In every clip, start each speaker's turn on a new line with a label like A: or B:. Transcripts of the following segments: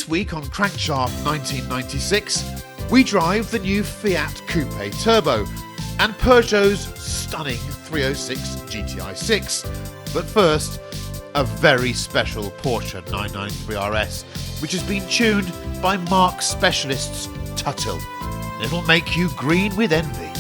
A: This week on Crankshaft 1996, we drive the new Fiat Coupe Turbo and Peugeot's stunning 306 GTI 6. But first, a very special Porsche 993 RS, which has been tuned by Marque specialists Tuthill. It'll make you green with envy.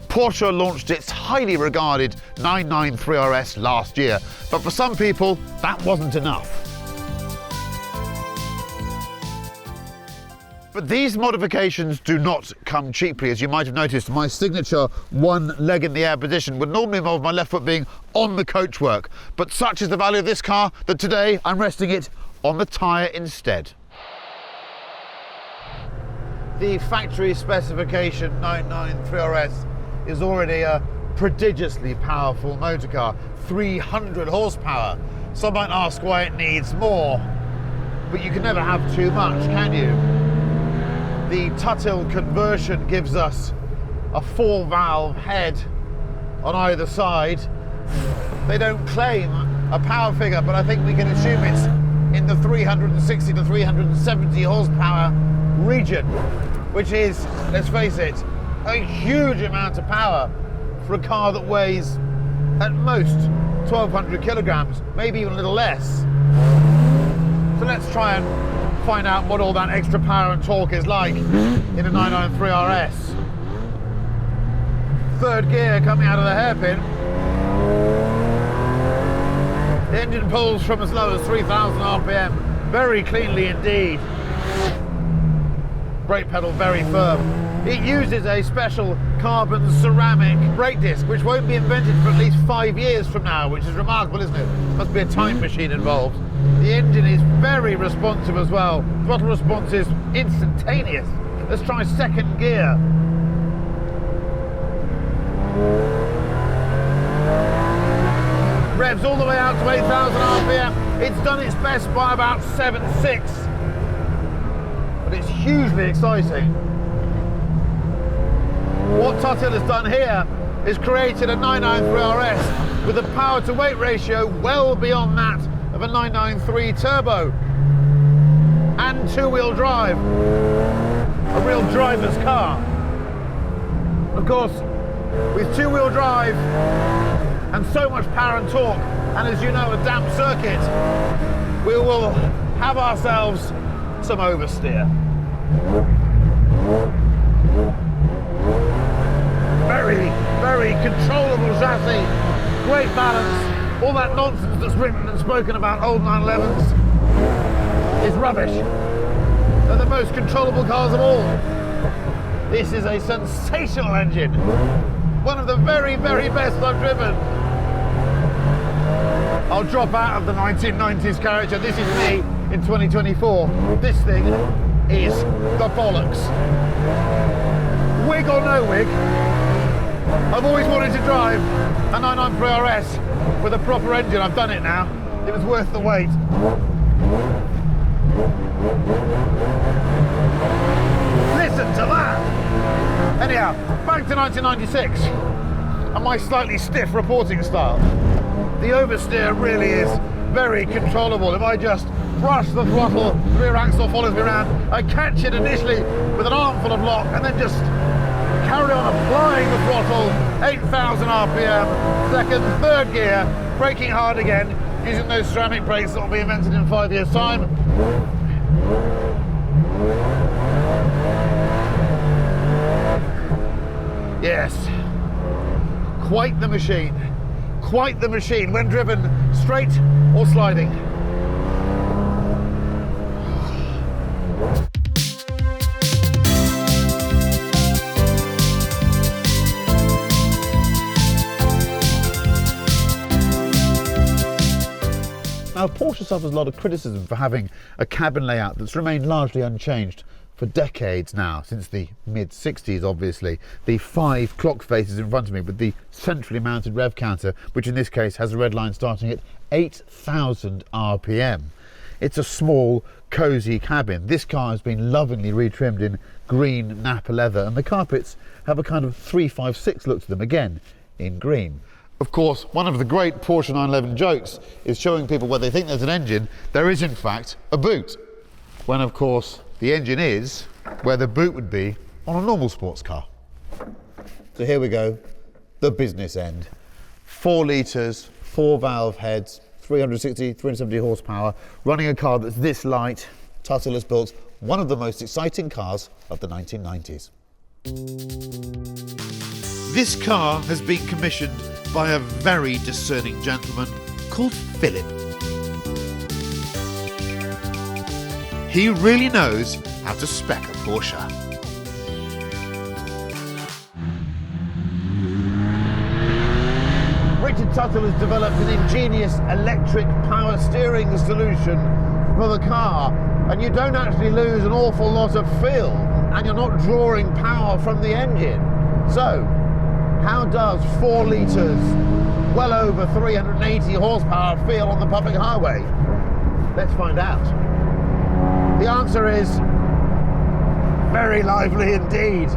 A: Porsche launched its highly regarded 993 RS last year, but for some people that wasn't enough. But these modifications do not come cheaply. As you might have noticed, my signature one leg in the air position would normally involve my left foot being on the coachwork, but such is the value of this car that today I'm resting it on the tyre instead. The factory specification 993 RS is already a prodigiously powerful motor car, 300 horsepower. Some might ask why it needs more, but you can never have too much, can you? The Tuthill conversion gives us a 4-valve head on either side. They don't claim a power figure, but I think we can assume it's in the 360 to 370 horsepower region, which is, let's face it, a huge amount of power for a car that weighs at most 1,200 kilograms, maybe even a little less. So let's try and find out what all that extra power and torque is like in a 993 RS. Third gear coming out of the hairpin. The engine pulls from as low as 3,000 RPM, very cleanly indeed. Brake pedal very firm. It uses a special carbon ceramic brake disc, which won't be invented for at least 5 years from now, which is remarkable, isn't it? Must be a time machine involved. The engine is very responsive as well. Throttle response is instantaneous. Let's try second gear. Revs all the way out to 8,000 RPM. It's done its best by about 7.6. But it's hugely exciting. What Tuthill has done here is created a 993 RS with a power to weight ratio well beyond that of a 993 Turbo, and two-wheel drive, a real driver's car. Of course, with two-wheel drive and so much power and torque, and as you know, a damp circuit, we will have ourselves some oversteer. Very, very controllable chassis, great balance. All that nonsense that's written and spoken about old 911s is rubbish. They're the most controllable cars of all. This is a sensational engine. One of the very, very best I've driven. I'll drop out of the 1990s character. This is me in 2024. This thing is the bollocks. Wig or no wig, I've always wanted to drive a 993 RS with a proper engine. I've done it now. It was worth the wait. Listen to that! Anyhow, back to 1996 and my slightly stiff reporting style. The oversteer really is very controllable. If I just brush the throttle, the rear axle follows me around. I catch it initially with an armful of lock and then just carry on applying the throttle, 8,000 RPM, second, third gear, braking hard again, using those ceramic brakes that will be invented in 5 years' time. Yes, quite the machine. Quite the machine when driven straight or sliding. Now, Porsche suffers a lot of criticism for having a cabin layout that's remained largely unchanged for decades now, since the mid-60s obviously. The 5 clock faces in front of me with the centrally mounted rev counter, which in this case has a red line starting at 8,000 RPM. It's a small, cosy cabin. This car has been lovingly retrimmed in green Napa leather, and the carpets have a kind of 356 look to them, again in green. Of course, one of the great Porsche 911 jokes is showing people where they think there's an engine, there is in fact a boot. When of course the engine is where the boot would be on a normal sports car. So here we go, the business end. 4 litres, 4 valve heads, 370 horsepower, running a car that's this light. Tuthill has built one of the most exciting cars of the 1990s. This car has been commissioned by a very discerning gentleman called Philip. He really knows how to spec a Porsche. Richard Tuthill has developed an ingenious electric power steering solution for the car, and you don't actually lose an awful lot of feel, and you're not drawing power from the engine. So, how does 4 litres, well over 380 horsepower feel on the public highway? Let's find out. The answer is very lively indeed.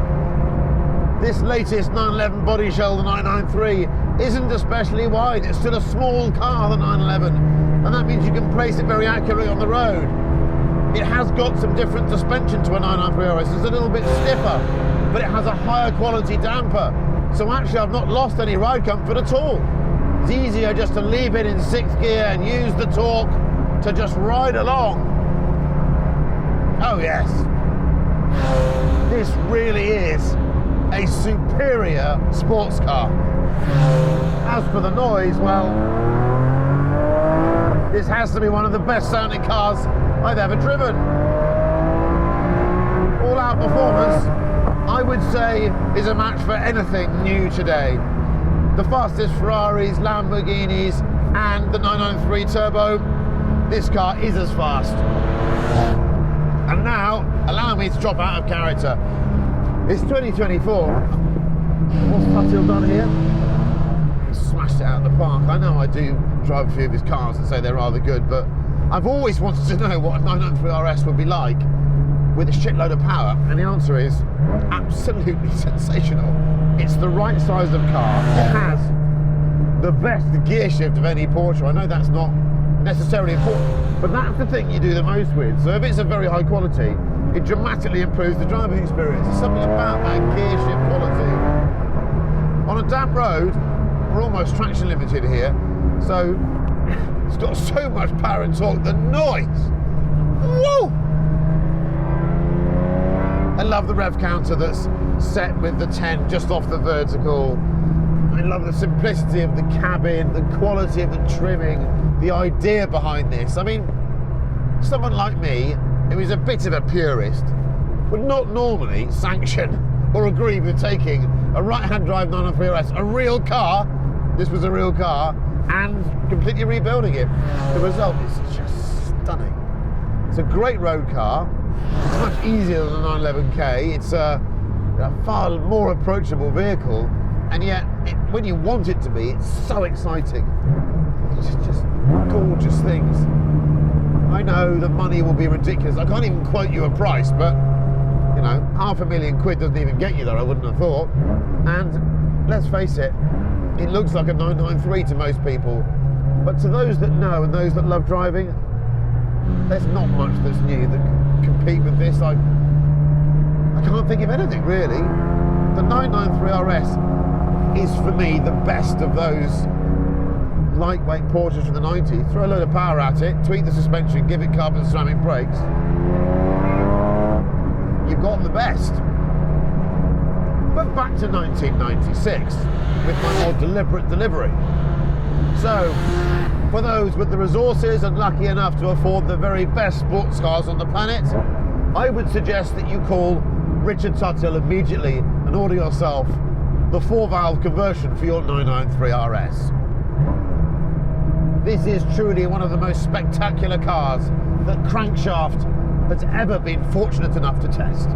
A: This latest 911 body shell, the 993, isn't especially wide. It's still a small car, the 911, and that means you can place it very accurately on the road. It has got some different suspension to a 993 RS. It's a little bit stiffer, but it has a higher quality damper. So actually I've not lost any ride comfort at all. It's easier just to leave it in 6th gear and use the torque to just ride along. Oh yes, this really is a superior sports car. As for the noise, well, this has to be one of the best sounding cars I've ever driven. All out performance, I would say, is a match for anything new today. The fastest Ferraris, Lamborghinis and the 993 Turbo, this car is as fast. And now, allow me to drop out of character. It's 2024. What's Tuthill done here? Smashed it out of the park. I know I do drive a few of his cars and say they're rather good, but I've always wanted to know what a 993 RS would be like with a shitload of power, and the answer is absolutely sensational. It's the right size of car. It has the best gear shift of any Porsche. I know that's not necessarily important, but that's the thing you do the most with. So if it's a very high quality, it dramatically improves the driving experience. There's something about that gear shift quality. On a damp road, we're almost traction limited here, so it's got so much power and torque. The noise! Whoa! I love the rev counter that's set with the 10 just off the vertical. I love the simplicity of the cabin, the quality of the trimming, the idea behind this. I mean, someone like me, who is a bit of a purist, would not normally sanction or agree with taking a right-hand drive 993 RS, a real car, this was a real car, and completely rebuilding it. The result is just stunning. It's a great road car. It's much easier than the 911K. It's a far more approachable vehicle, and yet, when you want it to be, it's so exciting. It's just gorgeous things. I know the money will be ridiculous. I can't even quote you a price, but you know, £500,000 doesn't even get you there, I wouldn't have thought. And let's face it, it looks like a 993 to most people, but to those that know and those that love driving, there's not much that's new that can compete with this. I can't think of anything really. The 993 RS is for me the best of those lightweight Porsches from the 90s. Throw a load of power at it, tweak the suspension, give it carbon ceramic brakes. You've got the best. But back to 1996 with my more deliberate delivery. So, for those with the resources and lucky enough to afford the very best sports cars on the planet, I would suggest that you call Richard Tuthill immediately and order yourself the 4-valve conversion for your 993 RS. This is truly one of the most spectacular cars that Crankshaft has ever been fortunate enough to test.